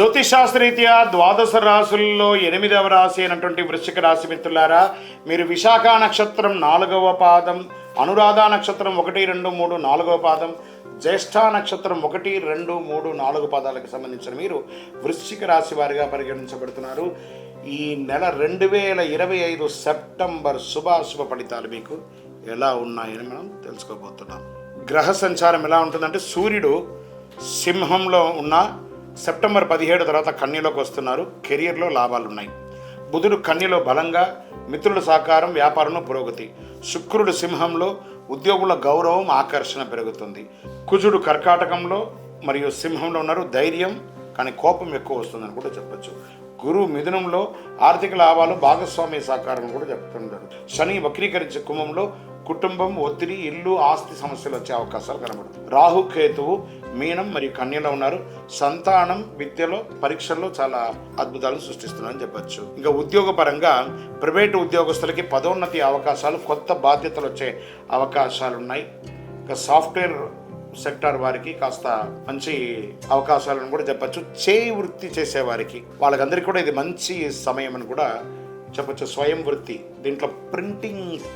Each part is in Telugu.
జ్యోతిషాస్త్రరీత్యా ద్వాదశ రాశుల్లో 8వ రాశి అయినటువంటి వృశ్చిక రాశి మిత్రులారా, మీరు విశాఖ నక్షత్రం 4వ పాదం, అనురాధ నక్షత్రం 1, 2, 3 4వ పాదం, జ్యేష్ఠ నక్షత్రం 1, 2, 3 4 పాదాలకు సంబంధించిన మీరు వృశ్చిక రాశి వారిగా పరిగణించబడుతున్నారు. ఈ నెల 2025 సెప్టెంబర్ శుభాశుభ ఫలితాలు మీకు ఎలా ఉన్నాయని మనం తెలుసుకోబోతున్నాం. గ్రహ సంచారం ఎలా ఉంటుందంటే, సూర్యుడు సింహంలో ఉన్న సెప్టెంబర్ 17 తర్వాత కన్యలోకి వస్తున్నారు. కెరియర్లో లాభాలు ఉన్నాయి. బుధుడు కన్యలో బలంగా, మిత్రుల సహకారం, వ్యాపారంలో పురోగతి. శుక్రుడు సింహంలో ఉద్యోగుల గౌరవం, ఆకర్షణ పెరుగుతుంది. కుజుడు కర్కాటకంలో మరియు సింహంలో ఉన్నారు. ధైర్యం కానీ కోపం ఎక్కువ వస్తుందని కూడా చెప్పచ్చు. గురువు మిథునంలో ఆర్థిక లాభాలు, భాగస్వామ్య సహకారం కూడా చెప్తున్నారు. శని వక్రీకరించే కుంభంలో కుటుంబం, ఒత్తిడి, ఇల్లు, ఆస్తి సమస్యలు వచ్చే అవకాశాలు కనబడుతుంది. రాహు కేతువు మీనం మరియు కన్యలో ఉన్నారు. సంతానం, విద్యలో, పరీక్షల్లో చాలా అద్భుతాలను సృష్టిస్తున్నారని చెప్పచ్చు. ఇంకా ఉద్యోగపరంగా ప్రైవేటు ఉద్యోగస్తులకి పదోన్నతి అవకాశాలు, కొత్త బాధ్యతలు వచ్చే అవకాశాలు ఉన్నాయి. ఇంకా సాఫ్ట్వేర్ సెక్టార్ వారికి కాస్త మంచి అవకాశాలను కూడా చెప్పచ్చు. చేయి వృత్తి చేసేవారికి వాళ్ళకందరికీ కూడా ఇది మంచి సమయం అని కూడా చెప్పచ్చు. స్వయం వృత్తి, దీంట్లో ప్రింటింగ్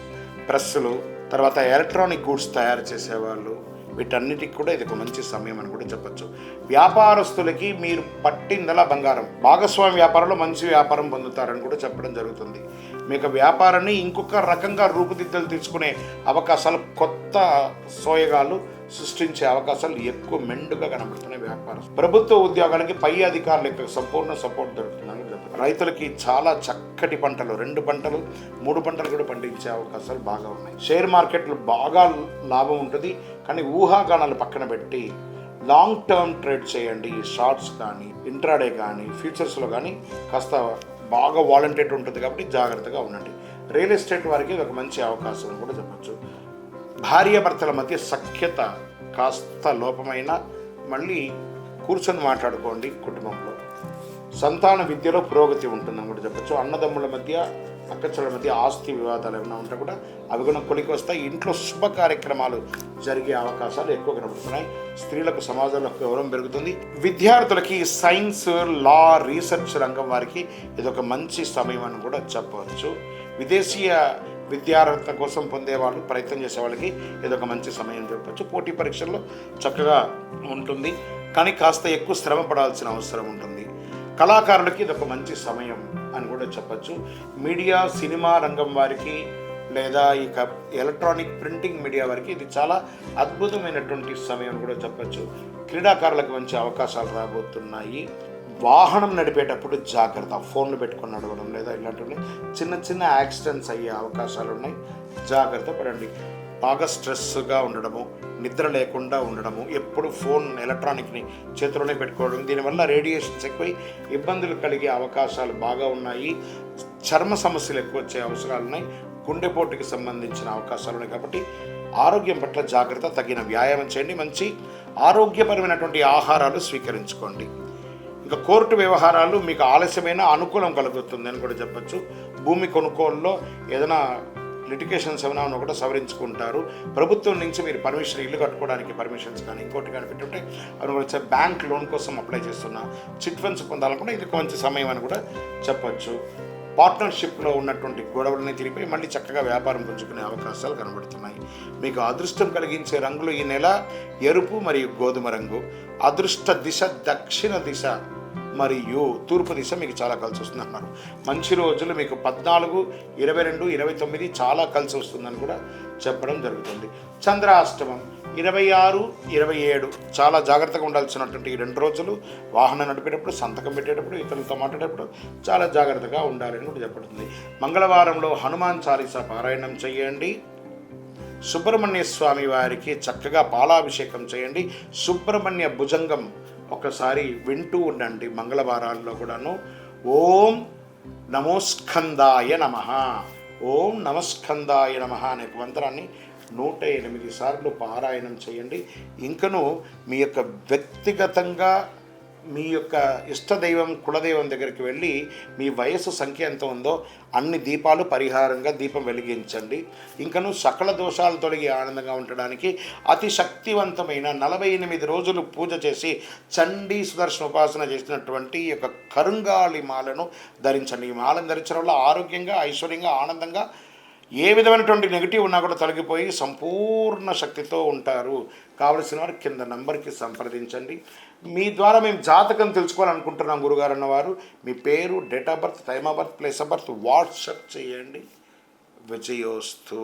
ప్రెస్సులు, తర్వాత ఎలక్ట్రానిక్ గూడ్స్ తయారు చేసేవాళ్ళు, వీటన్నిటికి కూడా ఇది ఒక మంచి సమయం అని కూడా చెప్పచ్చు. వ్యాపారస్తులకి మీరు పట్టిందలా బంగారం. భాగస్వామి వ్యాపారంలో మంచి వ్యాపారం పొందుతారని కూడా చెప్పడం జరుగుతుంది. మీకు వ్యాపారాన్ని ఇంకొక రకంగా రూపుదిద్దులు తీసుకునే అవకాశాలు, కొత్త సోయగాలు సృష్టించే అవకాశాలు ఎక్కువ మెండుగా కనబడుతున్నాయి. వ్యాపారం, ప్రభుత్వ ఉద్యోగాలకి పై అధికారులకు సంపూర్ణ సపోర్ట్ దొరుకుతుందని చెప్పారు. రైతులకి చాలా చక్కటి పంటలు, 2 పంటలు 3 పంటలు కూడా పండించే అవకాశాలు బాగా ఉన్నాయి. షేర్ మార్కెట్లు బాగా లాభం ఉంటుంది. కానీ ఊహాగానాలు పక్కన పెట్టి లాంగ్ టర్మ్ ట్రేడ్ చేయండి. షార్ట్స్ కానీ, ఇంట్రాడే కానీ, ఫ్యూచర్స్లో కానీ కాస్త బాగా వాలంటేట్ ఉంటుంది కాబట్టి జాగ్రత్తగా ఉండండి. రియల్ ఎస్టేట్ వారికి ఒక మంచి అవకాశం కూడా చెప్పచ్చు. భార్యాభర్తల మధ్య సఖ్యత కాస్త లోపమైన, మళ్ళీ కూర్చొని మాట్లాడుకోండి కుటుంబంలో. సంతాన విద్యలో పురోగతి ఉంటుందని కూడా చెప్పచ్చు. అన్నదమ్ముల మధ్య, అక్కచెల్లెల మధ్య ఆస్తి వివాదాలు ఏమైనా ఉంటే కూడా అవి కూడా కొలికి వస్తాయి. ఇంట్లో శుభ కార్యక్రమాలు జరిగే అవకాశాలు ఎక్కువ కనబడుతున్నాయి. స్త్రీలకు సమాజంలో గౌరవం పెరుగుతుంది. విద్యార్థులకి సైన్స్, లా, రీసెర్చ్ రంగం వారికి ఇదొక మంచి సమయం అని కూడా చెప్పవచ్చు. విదేశీయ విద్యార్హత కోసం పొందేవాళ్ళు, ప్రయత్నం చేసే వాళ్ళకి ఇదొక మంచి సమయం చెప్పచ్చు. పోటీ పరీక్షల్లో చక్కగా ఉంటుంది, కానీ కాస్త ఎక్కువ శ్రమ పడాల్సిన అవసరం ఉంటుంది. కళాకారులకి ఇదొక మంచి సమయం అని కూడా చెప్పచ్చు. మీడియా, సినిమా రంగం వారికి, లేదా ఇక ఎలక్ట్రానిక్ ప్రింటింగ్ మీడియా వారికి ఇది చాలా అద్భుతమైనటువంటి సమయం కూడా చెప్పచ్చు. క్రీడాకారులకు మంచి అవకాశాలు రాబోతున్నాయి. వాహనం నడిపేటప్పుడు జాగ్రత్త. ఫోన్లు పెట్టుకొని నడవడం లేదా ఇలాంటివి చిన్న చిన్న యాక్సిడెంట్స్ అయ్యే అవకాశాలు ఉన్నాయి. జాగ్రత్త పడండి. బాగా స్ట్రెస్గా ఉండడము, నిద్ర లేకుండా ఉండడము, ఎప్పుడు ఫోన్, ఎలక్ట్రానిక్ని చేతిలోనే పెట్టుకోవడం, దీనివల్ల రేడియేషన్స్ ఎక్కువై ఇబ్బందులు కలిగే అవకాశాలు బాగా ఉన్నాయి. చర్మ సమస్యలు ఎక్కువ వచ్చే అవసరాలు ఉన్నాయి. గుండెపోటుకి సంబంధించిన అవకాశాలు ఉన్నాయి. కాబట్టి ఆరోగ్యం పట్ల జాగ్రత్త. తగిన వ్యాయామం చేయండి. మంచి ఆరోగ్యపరమైనటువంటి ఆహారాలు స్వీకరించుకోండి. ఇంకా కోర్టు వ్యవహారాలు మీకు ఆలస్యమైన అనుకూలం కలుగుతుంది అని కూడా చెప్పచ్చు. భూమి కొనుగోలులో ఏదైనా లిటిగేషన్స్ ఏమైనా కూడా సవరించుకుంటారు. ప్రభుత్వం నుంచి మీరు పర్మిషన్, ఇల్లు కట్టుకోవడానికి పర్మిషన్స్ కానీ ఇంకోటి కానీ పెట్టుంటే అవి కూడా బ్యాంక్ లోన్ కోసం అప్లై చేస్తున్నా, చిట్ ఫండ్స్ పొందాలనుకుంటే ఇది మంచి సమయం అని కూడా చెప్పచ్చు. పార్ట్నర్షిప్లో ఉన్నటువంటి గొడవలని తిరిగిపోయి మళ్ళీ చక్కగా వ్యాపారం పుంజుకునే అవకాశాలు కనబడుతున్నాయి. మీకు అదృష్టం కలిగించే రంగులు ఈ నెల ఎరుపు మరియు గోధుమ రంగు. అదృష్ట దిశ దక్షిణ దిశ మరియు తూర్పు దిశ మీకు చాలా కలిసి వస్తుంది అన్నారు. మంచి రోజులు మీకు 14, 22, 29 చాలా కలిసి వస్తుందని కూడా చెప్పడం జరుగుతుంది. చంద్రాష్టమం 26, 27 చాలా జాగ్రత్తగా ఉండాల్సినటువంటి ఈ 2 రోజులు. వాహనం నడిపేటప్పుడు, సంతకం పెట్టేటప్పుడు, ఇతరులతో మాట్లాడేటప్పుడు చాలా జాగ్రత్తగా ఉండాలని కూడా చెప్పబడుతుంది. మంగళవారంలో హనుమాన్ చాలీసా పారాయణం చేయండి. సుబ్రహ్మణ్య స్వామి వారికి చక్కగా పాలాభిషేకం చేయండి. సుబ్రహ్మణ్య భుజంగం ఒకసారి వింటూ ఉండండి మంగళవారాల్లో కూడాను. ఓం నమోస్కందాయ నమః, ఓం నమస్కందాయ నమః అనే మంత్రాన్ని 108 సార్లు పారాయణం చేయండి. ఇంకను మీ యొక్క వ్యక్తిగతంగా మీ యొక్క ఇష్టదైవం కులదైవం దగ్గరికి వెళ్ళి మీ వయస్సు సంఖ్య ఎంత ఉందో అన్ని దీపాలు పరిహారంగా దీపం వెలిగించండి. ఇంకను సకల దోషాలు తొలగి ఆనందంగా ఉండడానికి అతి శక్తివంతమైన 48 రోజులు పూజ చేసి చండీ సుదర్శన ఉపాసన చేసినటువంటి ఈ యొక్క కరుంగాళి మాలను ధరించండి. ఈ మాలను ధరించడం వల్ల ఆరోగ్యంగా, ఐశ్వర్యంగా, ఆనందంగా, ఏ విధమైనటువంటి నెగిటివ్ ఉన్నా కూడా తొలగిపోయి సంపూర్ణ శక్తితో ఉంటారు. కావలసిన వారు కింద నంబర్కి సంప్రదించండి. మీ ద్వారా మేము జాతకం తెలుసుకోవాలనుకుంటున్నాం గురుగారు అన్నవారు మీ పేరు, date of birth, time of birth, place of birth WhatsApp చేయండి. విజయోస్తు.